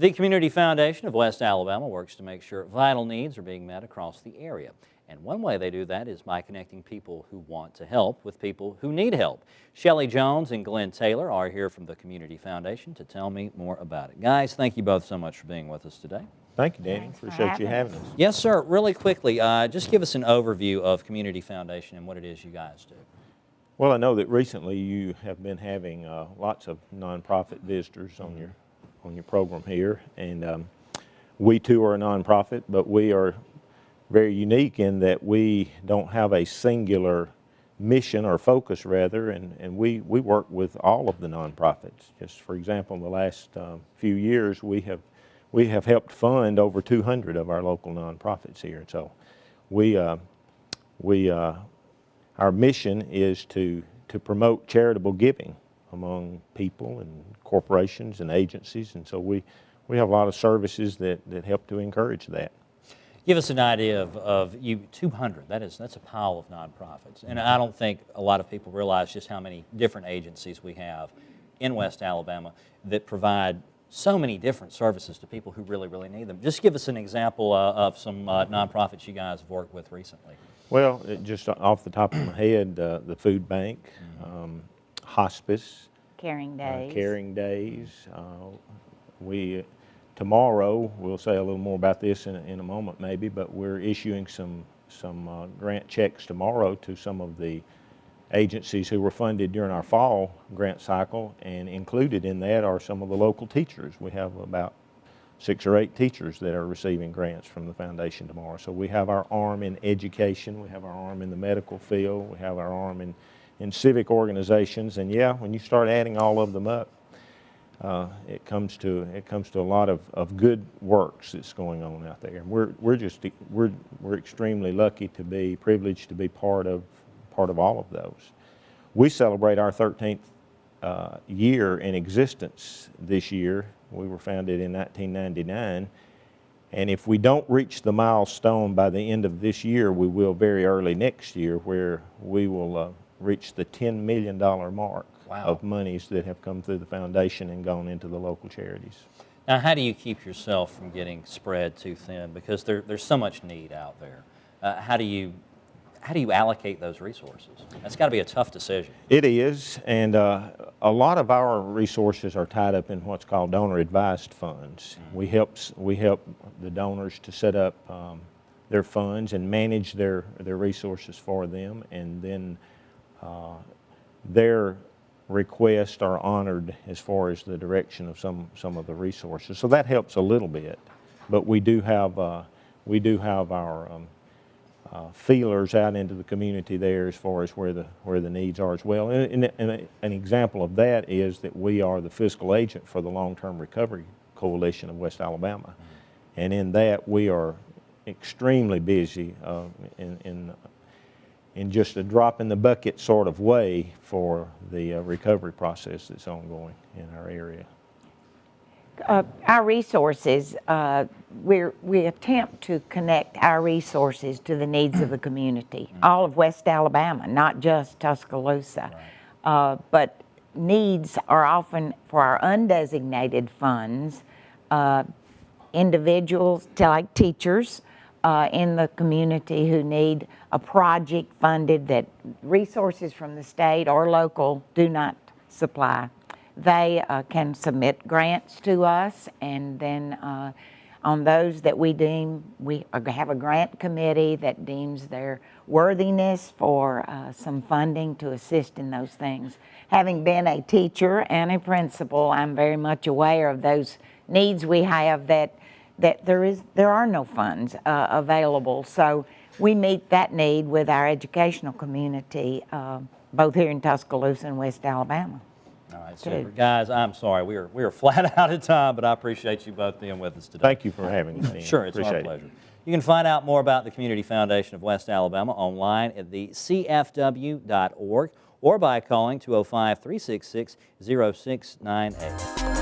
The Community Foundation of West Alabama works to make sure vital needs are being met across the area. And one way they do that is by connecting people who want to help with people who need help. Shelley Jones and Glenn Taylor are here from the Community Foundation to tell me more about it. Guys, thank you both so much for being with us today. Thank you, Danny. Thanks for Appreciate you having having us. Yes, sir. Really quickly, just give us an overview of Community Foundation and what it is you guys do. Well, I know that recently you have been having lots of nonprofit visitors on your program here, and we too are a nonprofit, but we are very unique in that we don't have a singular mission or focus, rather, and we work with all of the nonprofits. Just for example, in the last few years, we have helped fund over 200 of our local nonprofits here. So our mission is to promote charitable giving among people and corporations and agencies, and so we have a lot of services that help to encourage that. Give us an idea of you 200. That's a pile of nonprofits, and I don't think a lot of people realize just how many different agencies we have in West Alabama that provide so many different services to people who really, really need them. Just give us an example of some nonprofits you guys have worked with recently. Well, just off the top of my head, the food bank, hospice, Caring Days. Caring Days. Tomorrow, we'll say a little more about this in a moment maybe, but we're issuing some grant checks tomorrow to some of the agencies who were funded during our fall grant cycle, and included in that are some of the local teachers. We have about 6 or 8 teachers that are receiving grants from the foundation tomorrow. So we have our arm in education, we have our arm in the medical field, we have our arm in civic organizations, and yeah, when you start adding all of them up, it comes to a lot of good works that's going on out there. And we're extremely lucky to be privileged to be part of all of those. We celebrate our 13th year in existence this year. We were founded in 1999, and if we don't reach the milestone by the end of this year, we will very early next year, where we will reach the $10 million mark. Wow. Of monies that have come through the foundation and gone into the local charities. Now, how do you keep yourself from getting spread too thin? Because there's so much need out there. How do you allocate those resources? That's got to be a tough decision. It is, and a lot of our resources are tied up in what's called donor-advised funds. Mm-hmm. We help the donors to set up their funds and manage their resources for them, and then their requests are honored as far as the direction of some of the resources. So that helps a little bit, but we do have our feelers out into the community there as far as where the needs are as well. And an example of that is that we are the fiscal agent for the Long-Term Recovery Coalition of West Alabama, and in that we are extremely busy in just a drop in the bucket sort of way for the recovery process that's ongoing in our area. Our resources, we attempt to connect our resources to the needs of the community, all of West Alabama, not just Tuscaloosa. Right. But needs are often for our undesignated funds, individuals like teachers in the community who need a project funded that resources from the state or local do not supply. They can submit grants to us, and then on those that we deem, we have a grant committee that deems their worthiness for some funding to assist in those things. Having been a teacher and a principal, I'm very much aware of those needs we have that there are no funds available. So we meet that need with our educational community, both here in Tuscaloosa and West Alabama. All right, super. Guys, I'm sorry. We are flat out of time, but I appreciate you both being with us today. Thank you for having us, Dan. Sure, it's our pleasure. You can find out more about the Community Foundation of West Alabama online at thecfw.org or by calling 205-366-0698.